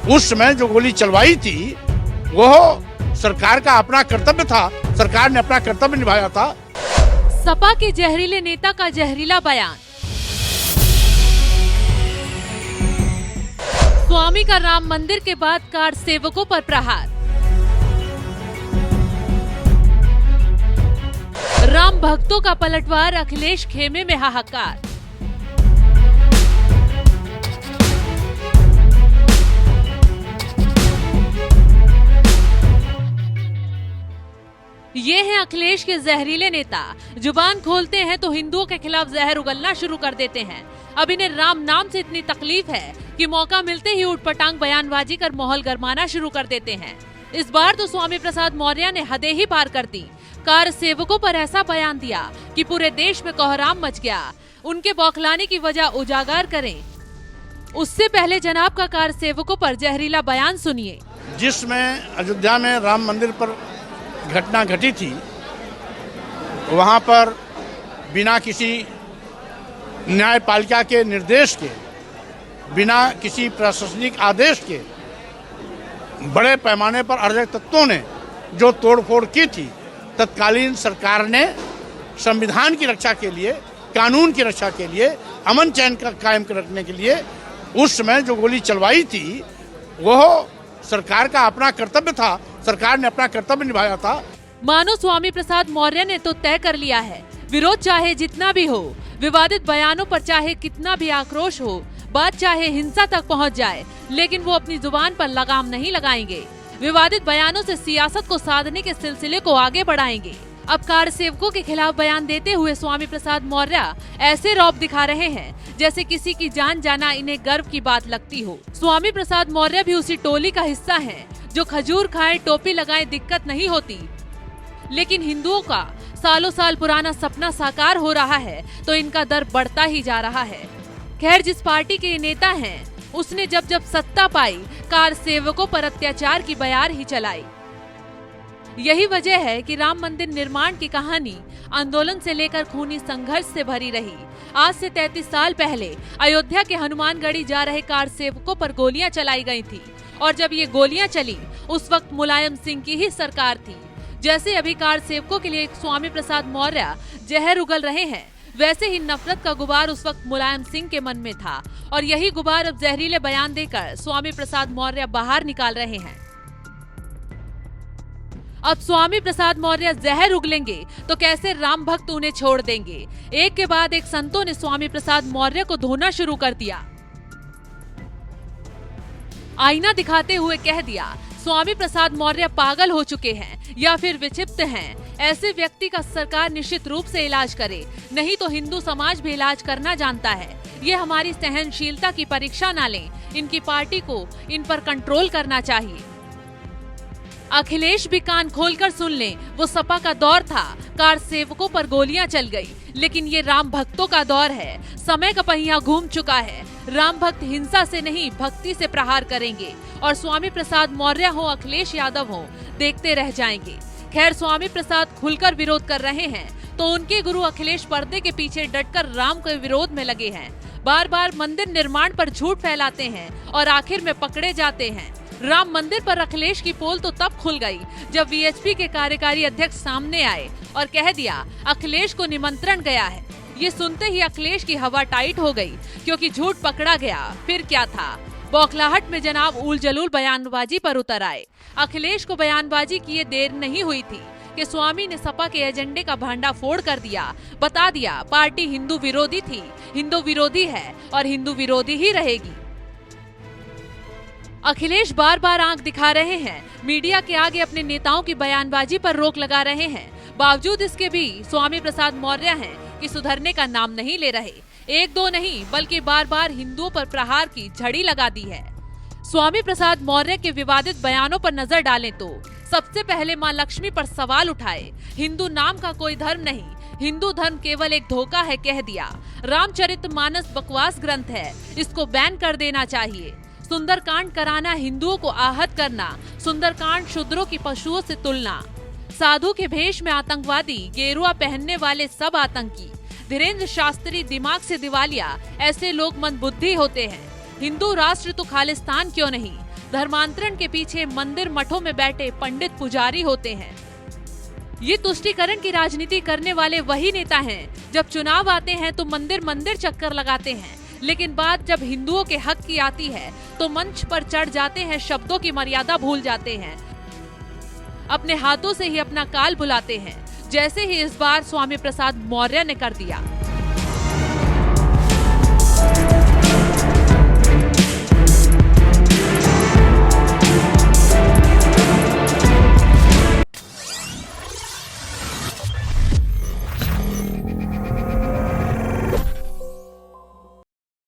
उस समय जो गोली चलवाई थी वह सरकार का अपना कर्तव्य था, सरकार ने अपना कर्तव्य निभाया था। सपा के जहरीले नेता का जहरीला बयान। स्वामी का राम मंदिर के बाद कार सेवकों पर प्रहार। राम भक्तों का पलटवार, अखिलेश खेमे में हाहाकार। ये हैं अखिलेश के जहरीले नेता। जुबान खोलते हैं तो हिंदुओं के खिलाफ जहर उगलना शुरू कर देते हैं। अब इन्हें राम नाम से इतनी तकलीफ है कि मौका मिलते ही उठपटांग बयानबाजी कर माहौल गरमाना शुरू कर देते हैं। इस बार तो स्वामी प्रसाद मौर्य ने हदें ही पार कर दी। कार सेवकों पर ऐसा बयान दिया कि पूरे देश में कोहराम मच गया। उनके बौखलाने की वजह उजागर करें, उससे पहले जनाब का कार सेवकों पर जहरीला बयान सुनिए। जिसमें अयोध्या में राम मंदिर पर घटना घटी थी, वहां पर बिना किसी न्यायपालिका के निर्देश के, बिना किसी प्रशासनिक आदेश के बड़े पैमाने पर अराजक तत्वों ने जो तोड़फोड़ की थी, तत्कालीन सरकार ने संविधान की रक्षा के लिए, कानून की रक्षा के लिए, अमन चैन का कायम रखने के लिए उस समय जो गोली चलवाई थी वह सरकार का अपना कर्तव्य था, सरकार ने अपना कर्तव्य निभाया था। मानो स्वामी प्रसाद मौर्य ने तो तय कर लिया है, विरोध चाहे जितना भी हो, विवादित बयानों पर चाहे कितना भी आक्रोश हो, बात चाहे हिंसा तक पहुंच जाए, लेकिन वो अपनी जुबान पर लगाम नहीं लगाएंगे। विवादित बयानों से सियासत को साधने के सिलसिले को आगे बढ़ाएंगे। अब कार सेवकों के खिलाफ बयान देते हुए स्वामी प्रसाद मौर्य ऐसे रौब दिखा रहे हैं जैसे किसी की जान जाना इन्हें गर्व की बात लगती हो। स्वामी प्रसाद मौर्य भी उसी टोली का हिस्सा हैं जो खजूर खाए, टोपी लगाए, दिक्कत नहीं होती। लेकिन हिंदुओं का सालों साल पुराना सपना साकार हो रहा है तो इनका दर बढ़ता ही जा रहा है। खैर, जिस पार्टी के नेता हैं उसने जब जब सत्ता पाई, कार सेवकों पर अत्याचार की बयार ही चलाई। यही वजह है कि राम मंदिर निर्माण की कहानी आंदोलन से लेकर खूनी संघर्ष से भरी रही। आज से 33 साल पहले अयोध्या के हनुमानगढ़ी जा रहे कार सेवकों पर गोलियां चलाई गई थी, और जब ये गोलियां चली उस वक्त मुलायम सिंह की ही सरकार थी। जैसे अभी कार सेवकों के लिए स्वामी प्रसाद मौर्य जहर उगल रहे हैं, वैसे ही नफरत का गुबार उस वक्त मुलायम सिंह के मन में था, और यही गुबार अब जहरीले बयान देकर स्वामी प्रसाद मौर्य बाहर निकाल रहे हैं। अब स्वामी प्रसाद मौर्य जहर उगलेंगे तो कैसे राम भक्त उन्हें छोड़ देंगे। एक के बाद एक संतों ने स्वामी प्रसाद मौर्य को धोना शुरू कर दिया। आईना दिखाते हुए कह दिया, स्वामी प्रसाद मौर्य पागल हो चुके हैं या फिर विक्षिप्त हैं। ऐसे व्यक्ति का सरकार निश्चित रूप से इलाज करे, नहीं तो हिंदू समाज भी इलाज करना जानता है। ये हमारी सहनशीलता की परीक्षा ना लें। इनकी पार्टी को इन पर कंट्रोल करना चाहिए। अखिलेश भी कान खोलकर सुन लें, वो सपा का दौर था, कार सेवकों पर गोलियां चल गई, लेकिन ये राम भक्तों का दौर है। समय का पहिया घूम चुका है। राम भक्त हिंसा से नहीं, भक्ति से प्रहार करेंगे, और स्वामी प्रसाद मौर्य हो, अखिलेश यादव हो, देखते रह जाएंगे। खैर, स्वामी प्रसाद खुलकर विरोध कर रहे हैं तो उनके गुरु अखिलेश पर्दे के पीछे डटकर राम के विरोध में लगे हैं। बार बार मंदिर निर्माण पर झूठ फैलाते हैं और आखिर में पकड़े जाते हैं। राम मंदिर पर अखिलेश की पोल तो तब खुल गई जब वीएचपी के कार्यकारी अध्यक्ष सामने आए और कह दिया अखिलेश को निमंत्रण गया है। ये सुनते ही अखिलेश की हवा टाइट हो गई, क्योंकि झूठ पकड़ा गया। फिर क्या था, बौखलाहट में जनाब उल जलूल बयानबाजी पर उतर आए। अखिलेश को बयानबाजी किए देर नहीं हुई थी कि स्वामी ने सपा के एजेंडे का भांडाफोड़ कर दिया। बता दिया पार्टी हिंदू विरोधी थी, हिंदू विरोधी है और हिंदू विरोधी ही रहेगी। अखिलेश बार बार आंख दिखा रहे हैं, मीडिया के आगे अपने नेताओं की बयानबाजी पर रोक लगा रहे हैं। बावजूद इसके भी स्वामी प्रसाद मौर्य हैं कि सुधरने का नाम नहीं ले रहे। एक दो नहीं बल्कि बार बार हिंदुओं पर प्रहार की झड़ी लगा दी है। स्वामी प्रसाद मौर्य के विवादित बयानों पर नजर डालें तो सबसे पहले मां लक्ष्मी पर सवाल उठाए। हिंदू नाम का कोई धर्म नहीं, हिंदू धर्म केवल एक धोखा है कह दिया। रामचरितमानस बकवास ग्रंथ है, इसको बैन कर देना चाहिए। सुंदरकांड कराना हिंदुओं को आहत करना, सुंदरकांड शूद्रों की पशुओं से तुलना, साधु के भेष में आतंकवादी, गेरुआ पहनने वाले सब आतंकी। धीरेन्द्र शास्त्री दिमाग से दिवालिया, ऐसे लोग मंदबुद्धि होते हैं। हिंदू राष्ट्र तो खालिस्तान क्यों नहीं, धर्मांतरण के पीछे मंदिर मठों में बैठे पंडित पुजारी होते हैं। ये तुष्टीकरण की राजनीति करने वाले वही नेता हैं, जब चुनाव आते हैं तो मंदिर मंदिर चक्कर लगाते हैं, लेकिन बात जब हिंदुओं के हक की आती है तो मंच पर चढ़ जाते हैं, शब्दों की मर्यादा भूल जाते हैं, अपने हाथों से ही अपना काल बुलाते हैं, जैसे ही इस बार स्वामी प्रसाद मौर्य ने कर दिया।